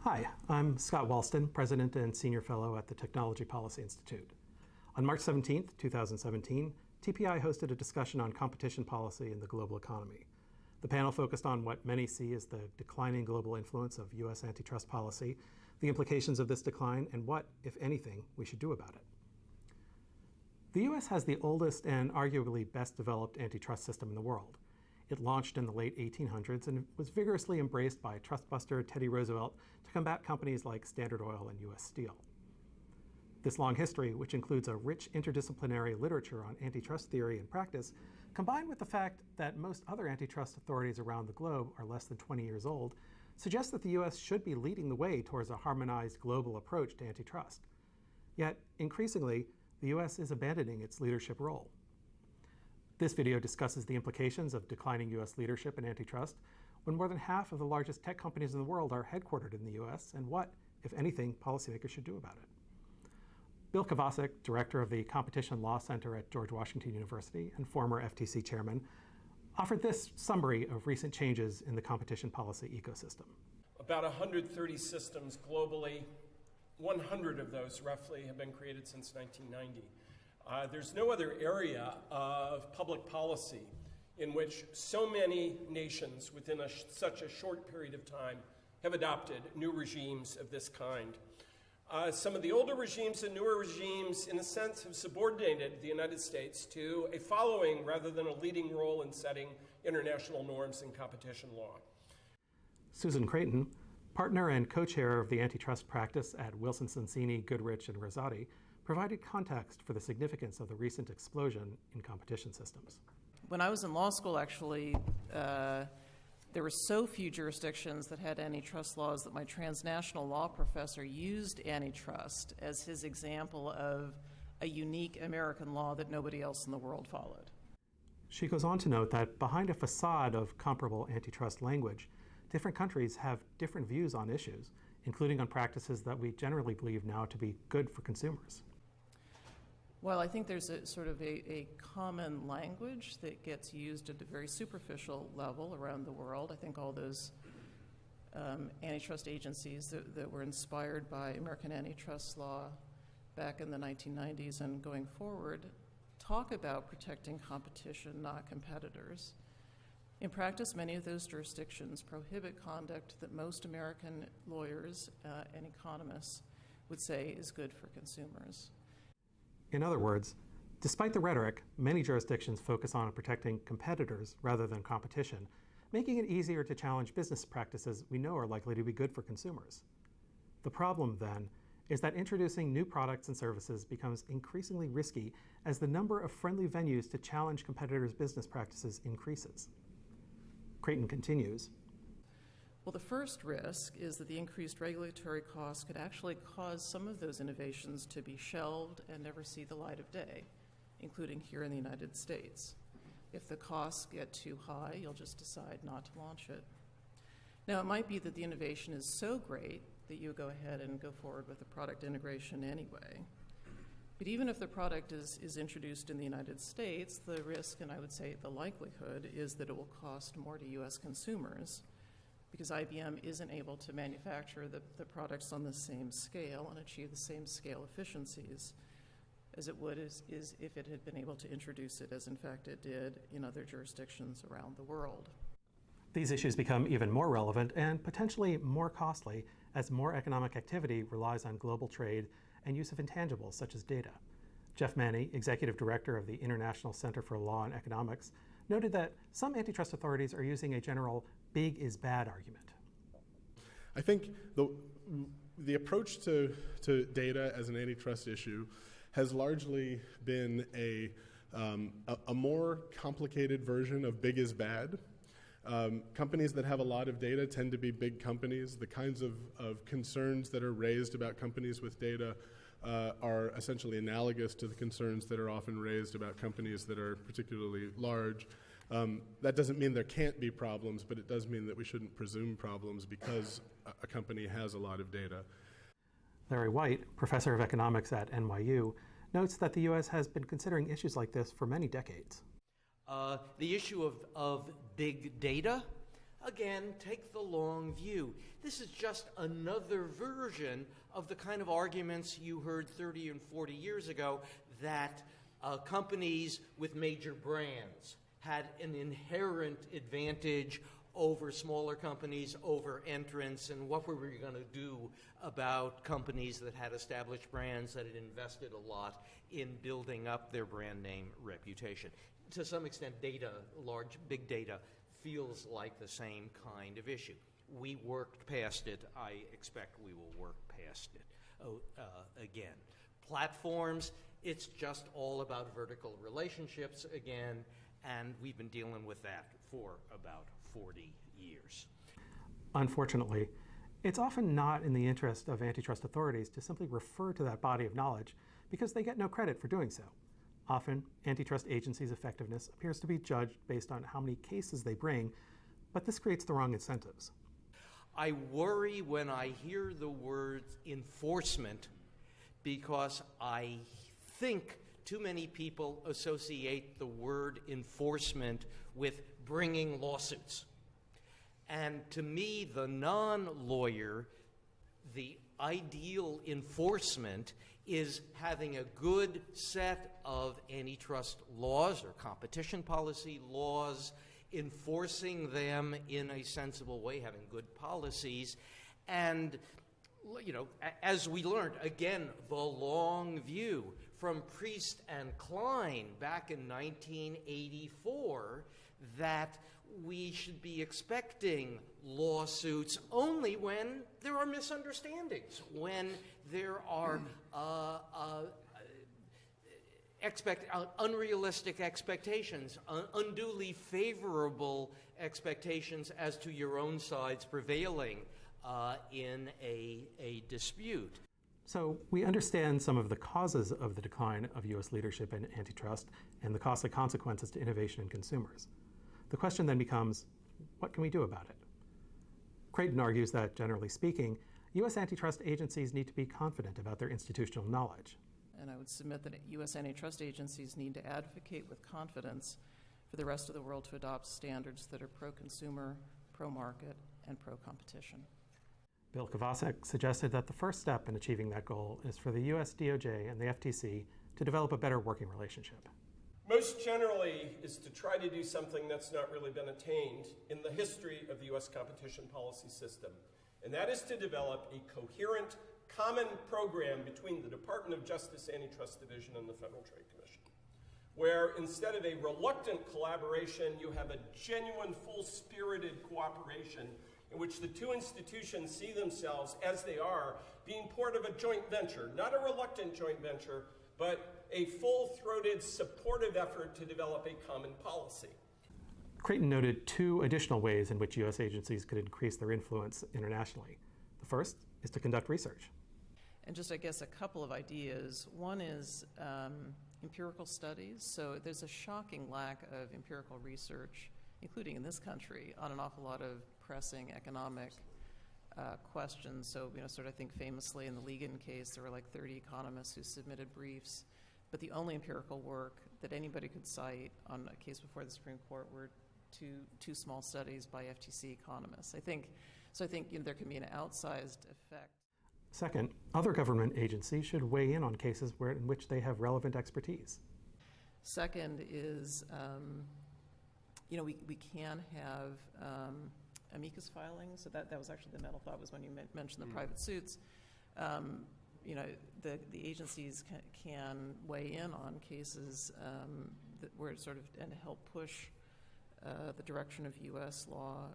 Hi, I'm Scott Walston, President and Senior Fellow at the Technology Policy Institute. On March 17, 2017, TPI hosted a discussion on competition policy in the global economy. The panel focused on what many see as the declining global influence of U.S. antitrust policy, the implications of this decline, and what, if anything, we should do about it. The U.S. has the oldest and arguably best developed antitrust system in the world. It launched in the late 1800s and was vigorously embraced by trustbuster Teddy Roosevelt to combat companies like Standard Oil and U.S. Steel. This long history, which includes a rich interdisciplinary literature on antitrust theory and practice, combined with the fact that most other antitrust authorities around the globe are less than 20 years old, suggests that the U.S. should be leading the way towards a harmonized global approach to antitrust. Yet, increasingly, the U.S. is abandoning its leadership role. This video discusses the implications of declining U.S. leadership in antitrust when more than half of the largest tech companies in the world are headquartered in the U.S. and what, if anything, policymakers should do about it. Bill Kovacic, director of the Competition Law Center at George Washington University and former FTC chairman, offered this summary of recent changes in the competition policy ecosystem. About 130 systems globally, 100 of those roughly have been created since 1990. There's no other area of public policy in which so many nations within such a short period of time have adopted new regimes of this kind. Some of the older regimes and newer regimes, in a sense, have subordinated the United States to a following rather than a leading role in setting international norms in competition law. Susan Creighton, partner and co-chair of the antitrust practice at Wilson Sonsini, Goodrich, and Rosati, provided context for the significance of the recent explosion in competition systems. When I was in law school, actually, there were so few jurisdictions that had antitrust laws that my transnational law professor used antitrust as his example of a unique American law that nobody else in the world followed. She goes on to note that behind a facade of comparable antitrust language, different countries have different views on issues, including on practices that we generally believe now to be good for consumers. Well, I think there's a sort of a common language that gets used at a very superficial level around the world. I think all those antitrust agencies that were inspired by American antitrust law back in the 1990s and going forward talk about protecting competition, not competitors. In practice, many of those jurisdictions prohibit conduct that most American lawyers and economists would say is good for consumers. In other words, despite the rhetoric, many jurisdictions focus on protecting competitors rather than competition, making it easier to challenge business practices we know are likely to be good for consumers. The problem, then, is that introducing new products and services becomes increasingly risky as the number of friendly venues to challenge competitors' business practices increases. Creighton continues. Well, the first risk is that the increased regulatory costs could actually cause some of those innovations to be shelved and never see the light of day, including here in the United States. If the costs get too high, you'll just decide not to launch it. Now, it might be that the innovation is so great that you go ahead and go forward with the product integration anyway. But even if the product is introduced in the United States, the risk, and I would say the likelihood, is that it will cost more to U.S. consumers because IBM isn't able to manufacture the products on the same scale and achieve the same scale efficiencies as it would is if it had been able to introduce it, as in fact it did in other jurisdictions around the world. These issues become even more relevant and potentially more costly as more economic activity relies on global trade and use of intangibles such as data. Jeff Manny, executive director of the International Center for Law and Economics, noted that some antitrust authorities are using a general big is bad argument. I think the approach to data as an antitrust issue has largely been a more complicated version of big is bad. Companies that have a lot of data tend to be big companies. The kinds of concerns that are raised about companies with data are essentially analogous to the concerns that are often raised about companies that are particularly large. That doesn't mean there can't be problems, but it does mean that we shouldn't presume problems because a company has a lot of data. Larry White, professor of economics at NYU, notes that the U.S. has been considering issues like this for many decades. The issue of big data again, take the long view. This is just another version of the kind of arguments you heard 30 and 40 years ago that companies with major brands had an inherent advantage over smaller companies, over entrants, and what were we going to do about companies that had established brands that had invested a lot in building up their brand name reputation. To some extent, big data, feels like the same kind of issue. We worked past it. I expect we will work past it again. Platforms, it's just all about vertical relationships again, and we've been dealing with that for about 40 years. Unfortunately, it's often not in the interest of antitrust authorities to simply refer to that body of knowledge because they get no credit for doing so. Often, antitrust agencies' effectiveness appears to be judged based on how many cases they bring, but this creates the wrong incentives. I worry when I hear the word enforcement because I think too many people associate the word enforcement with bringing lawsuits. And to me, the non-lawyer, the ideal enforcement is having a good set of antitrust laws or competition policy laws, enforcing them in a sensible way, having good policies, and, you know, as we learned, again, the long view from Priest and Klein back in 1984 that we should be expecting lawsuits only when there are misunderstandings, when there are unrealistic expectations, unduly favorable expectations as to your own side's prevailing in a dispute. So we understand some of the causes of the decline of U.S. leadership in antitrust and the costly consequences to innovation and consumers. The question then becomes, what can we do about it? Creighton argues that, generally speaking, U.S. antitrust agencies need to be confident about their institutional knowledge. And I would submit that U.S. antitrust agencies need to advocate with confidence for the rest of the world to adopt standards that are pro-consumer, pro-market, and pro-competition. Bill Kovacic suggested that the first step in achieving that goal is for the U.S. DOJ and the FTC to develop a better working relationship. Most generally is to try to do something that's not really been attained in the history of the U.S. competition policy system, and that is to develop a coherent, common program between the Department of Justice Antitrust Division and the Federal Trade Commission, where instead of a reluctant collaboration, you have a genuine, full-spirited cooperation in which the two institutions see themselves as they are, being part of a joint venture, not a reluctant joint venture, but a full-throated, supportive effort to develop a common policy. Creighton noted two additional ways in which U.S. agencies could increase their influence internationally. The first is to conduct research. And just, I guess, a couple of ideas. One is empirical studies. So there's a shocking lack of empirical research, including in this country, on an awful lot of pressing economic questions. So, you know, sort of I think famously in the Ligon case, there were like 30 economists who submitted briefs, but the only empirical work that anybody could cite on a case before the Supreme Court were two small studies by FTC economists. I think you know, there can be an outsized effect. Second, other government agencies should weigh in on cases in which they have relevant expertise. Second is, you know, we can have amicus filings. So that was actually the middle thought was when you mentioned the private suits. You know, the agencies can weigh in on cases where it sort of and help push the direction of U.S. law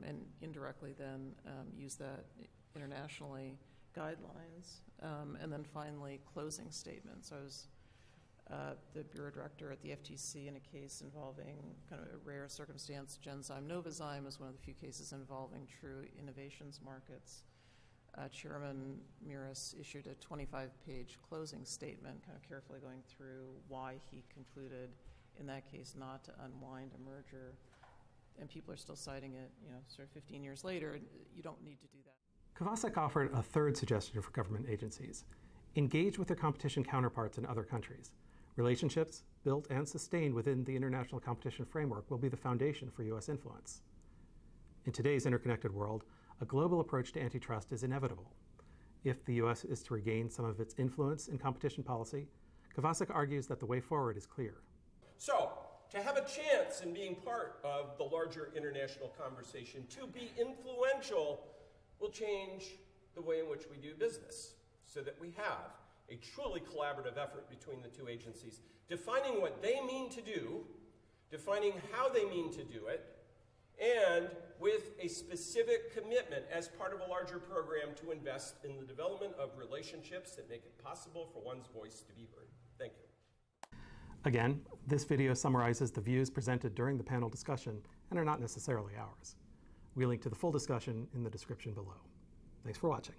and indirectly then use that internationally. Guidelines, and then finally closing statements. I was the bureau director at the FTC in a case involving kind of a rare circumstance. Genzyme Novozyme is one of the few cases involving true innovations markets. Chairman Miras issued a 25-page closing statement, kind of carefully going through why he concluded in that case not to unwind a merger, and people are still citing it, you know, sort of 15 years later. You don't need to do that. Kovacic offered a third suggestion for government agencies. Engage with their competition counterparts in other countries. Relationships built and sustained within the international competition framework will be the foundation for U.S. influence. In today's interconnected world, a global approach to antitrust is inevitable. If the U.S. is to regain some of its influence in competition policy, Kovacic argues that the way forward is clear. So, to have a chance in being part of the larger international conversation, to be influential, will change the way in which we do business, so that we have a truly collaborative effort between the two agencies, defining what they mean to do, defining how they mean to do it, and with a specific commitment as part of a larger program to invest in the development of relationships that make it possible for one's voice to be heard. Thank you. Again, this video summarizes the views presented during the panel discussion and are not necessarily ours. We link to the full discussion in the description below. Thanks for watching.